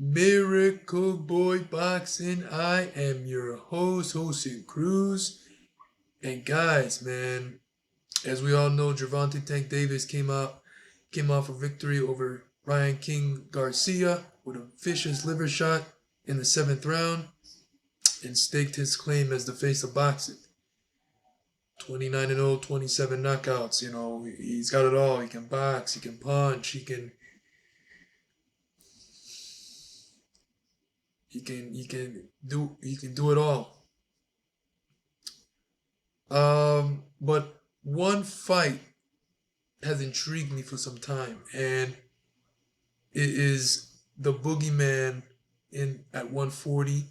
Miracle Boy Boxing. I am your host, Jose Cruz. And guys, man, as we all know, Gervonta Tank Davis came off a victory over Ryan King Garcia with a vicious liver shot in the seventh round and staked his claim as the face of boxing. 29 and 0, 27 knockouts. You know, he's got it all. He can box, he can punch, he can do it all. But one fight has intrigued me for some time, and it is the boogeyman in at 140.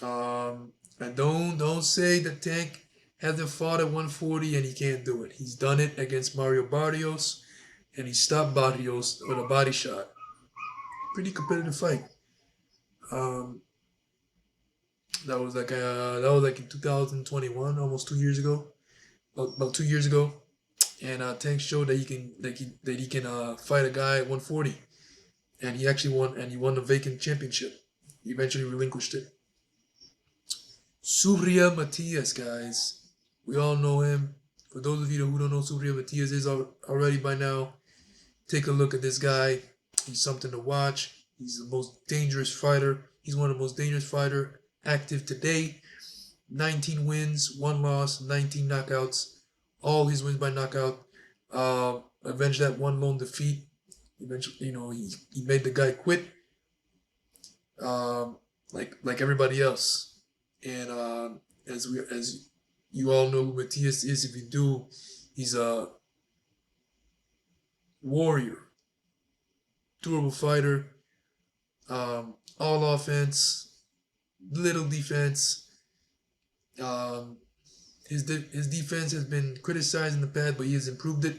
And don't say that Tank hasn't fought at 140 and he can't do it. He's done it against Mario Barrios, and he stopped Barrios with a body shot. Pretty competitive fight. Um, that was like in 2021, almost 2 years ago, about 2 years ago, and Tank showed that he can fight a guy at 140, and he actually won, and he won the vacant championship. He eventually relinquished it. Subriel Matias, guys, we all know him. For those of you who don't know Subriel Matias is already by now, take a look at this guy. He's something to watch. He's the most dangerous fighter. He's one of the most dangerous fighter active today. 19 wins, 1 loss, 19 knockouts. All his wins by knockout. Avenged that one lone defeat. Eventually, he made the guy quit. Like everybody else. And as you all know who Matias is, if you do, he's a warrior, durable fighter, all offense, little defense. Um, his defense has been criticized in the past, but he has improved it.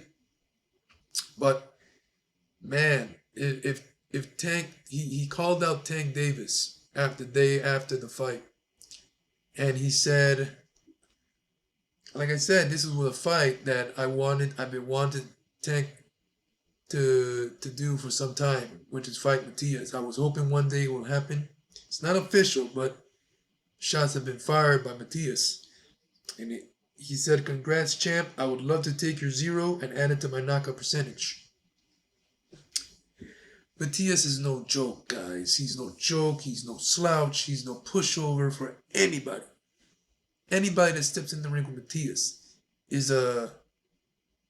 But man, if Tank he called out Tank Davis after day after the fight, and he said, like I said, this was a fight that I've been wanted Tank to do for some time, which is fight Matias. I was hoping one day it will happen. It's not official, but shots have been fired by Matias. And he said, "Congrats, champ. I would love to take your zero and add it to my knockout percentage." Matias is no joke, guys. He's no joke. He's no slouch. He's no pushover for anybody. Anybody that steps in the ring with Matias is a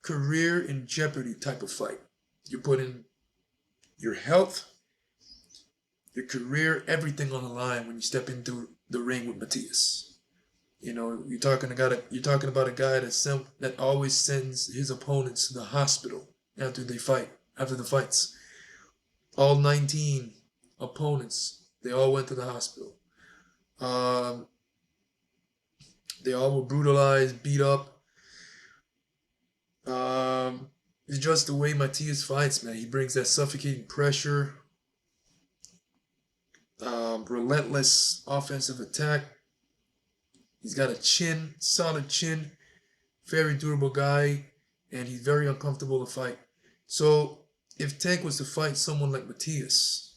career in jeopardy type of fight. You're putting your health, your career, everything on the line when you step into the ring with Matias. You're talking about a guy that always sends his opponents to the hospital after they fight, after the fights. All 19 opponents, they all went to the hospital. Um, they all were brutalized, beat up. It's just the way Matias fights, man. He brings that suffocating pressure, relentless offensive attack. He's got a chin, solid chin, very durable guy, and he's very uncomfortable to fight. So if Tank was to fight someone like Matias,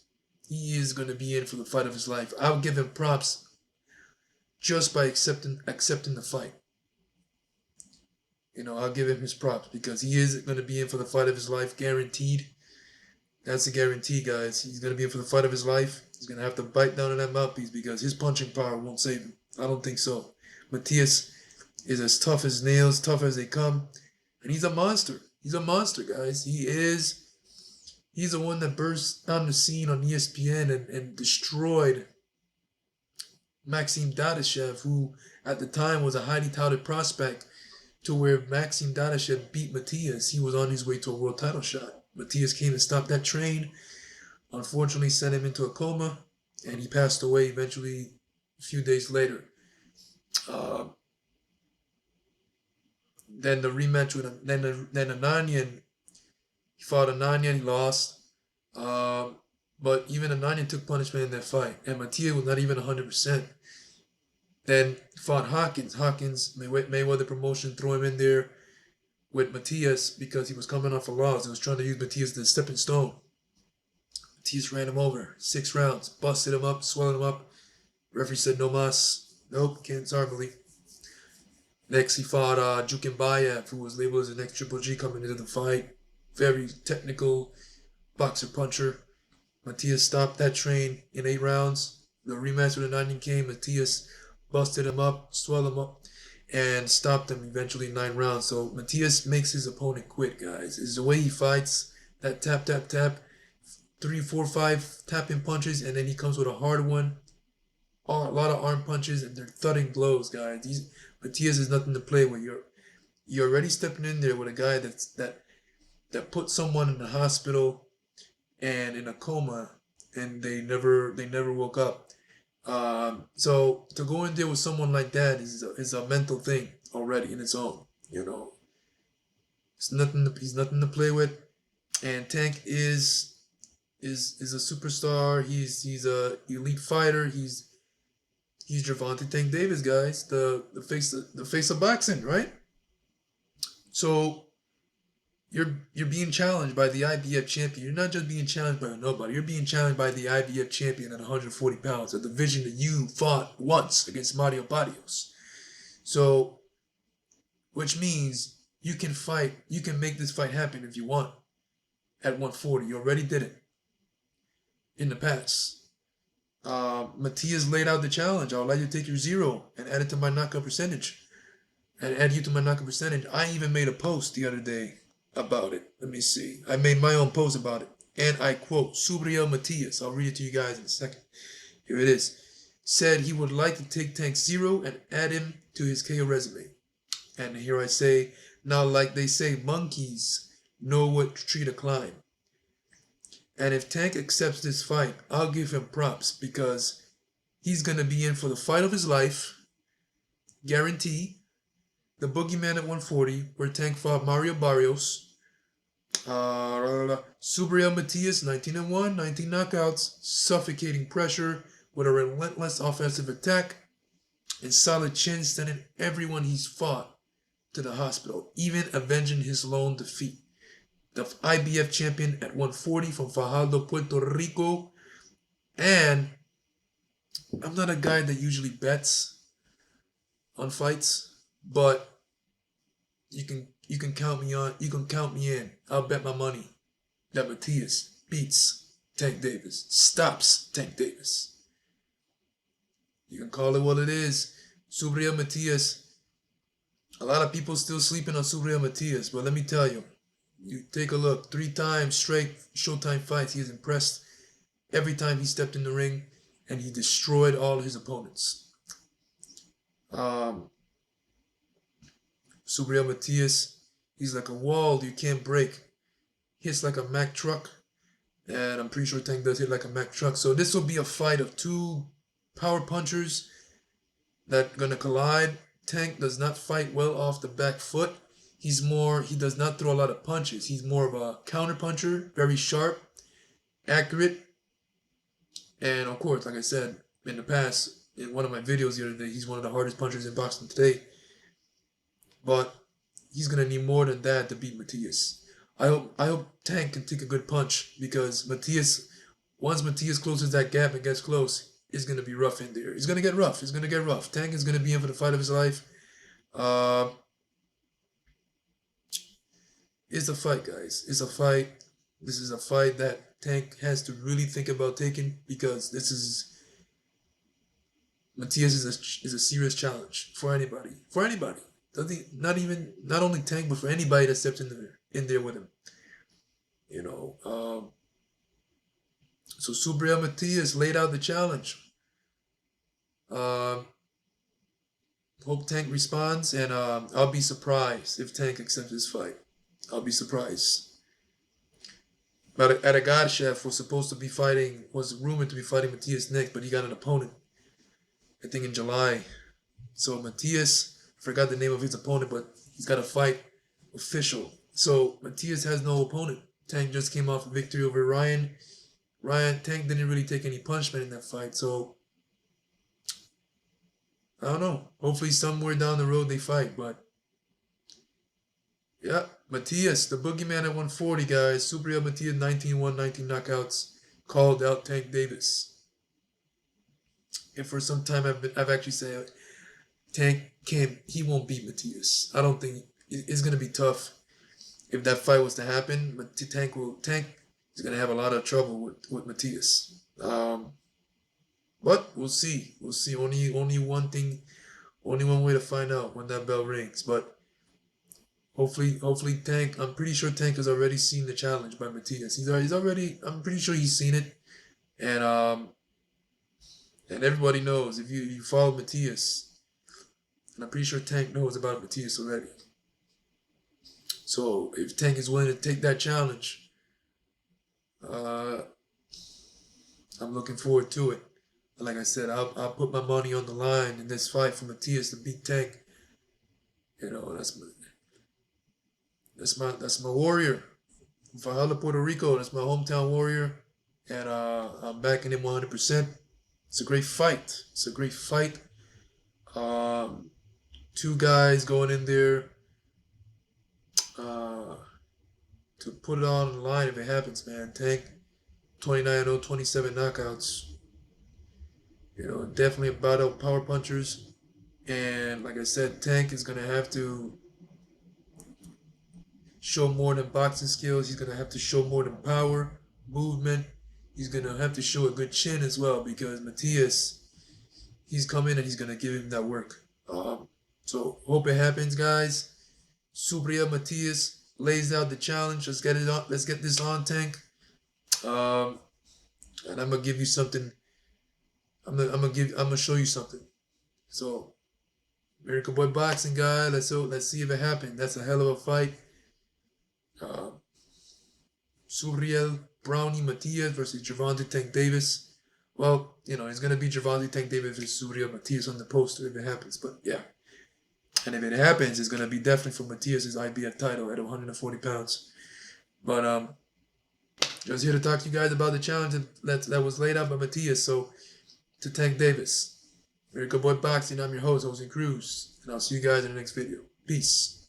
he is going to be in for the fight of his life. I'll give him props just by accepting the fight. I'll give him his props because he is going to be in for the fight of his life, guaranteed. That's a guarantee, guys. He's going to be in for the fight of his life. He's going to have to bite down on that mouthpiece because his punching power won't save him. I don't think so. Matias is as tough as nails, tough as they come, and he's a monster. He's a monster, guys. He's the one that burst on the scene on ESPN and destroyed Maxim Dadashev, who at the time was a highly touted prospect, to where Maxim Dadashev beat Matias. He was on his way to a world title shot. Matias came and stopped that train, unfortunately sent him into a coma, and he passed away eventually a few days later. Uh, then the rematch with then Ananian, he fought Ananian, he lost. But even Ananian took punishment in that fight, and Matias was not even 100%. Then fought Hawkins. Mayweather promotion threw him in there with Matias because he was coming off a loss. He was trying to use Matias as a stepping stone. Matias ran him over. 6 rounds. Busted him up, swelling him up. Referee said no mas. Nope, can't Zarbali. Next, he fought Jukinbayev, who was labeled as the next Triple G coming into the fight. Very technical boxer puncher. Matias stopped that train in 8 rounds. The rematch with the 90 came. Matias busted him up, swelled him up, and stopped him eventually in 9 rounds. So Matias makes his opponent quit, guys. It's the way he fights. That tap, tap, tap. 3, 4, 5 tapping punches, and then he comes with a hard one. A lot of arm punches, and they're thudding blows, guys. Matias is nothing to play with. You're already stepping in there with a guy that put someone in the hospital and in a coma, and they never woke up. So to go in there with someone like that is a mental thing already in its own. He's nothing to play with. And Tank is a superstar. He's a elite fighter. He's Gervonta Tank Davis, guys. The face of boxing, right? So you're being challenged by the IBF champion. You're not just being challenged by nobody. You're being challenged by the IBF champion at 140 pounds, a division that you fought once against Mario Barrios. So, which means you can fight. You can make this fight happen if you want at 140. You already did it in the past. Matias laid out the challenge. I would like you to take your 0 and add it to my knockout percentage. And add you to my knockout percentage. I even made a post the other day about it. Let me see. I made my own post about it. And I quote Subriel Matias. I'll read it to you guys in a second. Here it is. Said he would like to take Tank 0 and add him to his KO resume. And here I say, now like they say, monkeys know what tree to climb. And if Tank accepts this fight, I'll give him props because he's going to be in for the fight of his life. Guarantee. The Boogeyman at 140, where Tank fought Mario Barrios. Subriel Matias, 19-1, 19 knockouts, suffocating pressure with a relentless offensive attack, and solid chin, sending everyone he's fought to the hospital, even avenging his lone defeat. The IBF champion at 140 from Fajardo, Puerto Rico. And I'm not a guy that usually bets on fights, but you can count me on. You can count me in. I'll bet my money that Matias beats Tank Davis, stops Tank Davis. You can call it what it is. Subriel Matias. A lot of people still sleeping on Subriel Matias, but let me tell you. You take a look. 3 times straight Showtime fights. He has impressed every time he stepped in the ring, and he destroyed all his opponents. Subriel Matias, he's like a wall you can't break. Hits like a Mack truck, and I'm pretty sure Tank does hit like a Mack truck. So this will be a fight of 2 power punchers that are gonna collide. Tank does not fight well off the back foot. He does not throw a lot of punches. He's more of a counter puncher, very sharp, accurate. And of course, like I said in the past, in one of my videos the other day, he's one of the hardest punchers in boxing today. But he's going to need more than that to beat Matias. I hope Tank can take a good punch because once Matias closes that gap and gets close, it's going to be rough in there. It's going to get rough. It's going to get rough. Tank is going to be in for the fight of his life. It's a fight, guys. It's a fight. This is a fight that Tank has to really think about taking because Matias is a serious challenge for anybody. For anybody. Not only Tank, but for anybody that steps in there with him. So Subriel Matias laid out the challenge. Hope Tank responds, and I'll be surprised if Tank accepts this fight. I'll be surprised. But Adagarshev was rumored to be fighting Matias next, but he got an opponent, I think in July. So Matias, forgot the name of his opponent, but he's got a fight official. So Matias has no opponent. Tank just came off a victory over Ryan. Tank didn't really take any punishment in that fight, so I don't know. Hopefully somewhere down the road they fight, but yeah, Matias, the Boogeyman at 140, guys. Subriel Matias, 19-1, 19 knockouts. called out Tank Davis. And for some time, I've actually said Tank can't, he won't beat Matias. I don't think it's gonna be tough if that fight was to happen. But Tank is gonna have a lot of trouble with Matias. But we'll see. We'll see. Only one thing, only one way to find out when that bell rings. But hopefully Tank. I'm pretty sure Tank has already seen the challenge by Matias. He's already. I'm pretty sure he's seen it, and and everybody knows if you follow Matias, and I'm pretty sure Tank knows about Matias already. So if Tank is willing to take that challenge, uh, I'm looking forward to it. Like I said, I'll put my money on the line in this fight for Matias to beat Tank. You know, that's my warrior. Valhalla, Puerto Rico. That's my hometown warrior, and I'm backing him 100%. It's a great fight. It's a great fight. Two guys going in there to put it on the line if it happens, man. Tank 29-0, 27 knockouts. You know, definitely about out power punchers. And like I said, Tank is gonna have to show more than boxing skills. He's gonna have to show more than power, movement. He's gonna have to show a good chin as well because Matias, he's coming and he's gonna give him that work. So hope it happens, guys. Subriel Matias lays out the challenge. Let's get it on. Let's get this on, Tank. And I'm gonna give you something. I'm gonna show you something. So, Miracle Boy Boxing guy. Let's see if it happened. That's a hell of a fight. Subriel Brownie Matias versus Gervonta Tank Davis. Well, you know, it's gonna be Gervonta Tank Davis versus Subriel Matias on the poster if it happens. But yeah. And if it happens, it's gonna be definitely for Matias' IBF title at 140 pounds. But just here to talk to you guys about the challenge that was laid out by Matias. So to Tank Davis, Miracle Boy Boxing, I'm your host, Jose Cruz, and I'll see you guys in the next video. Peace.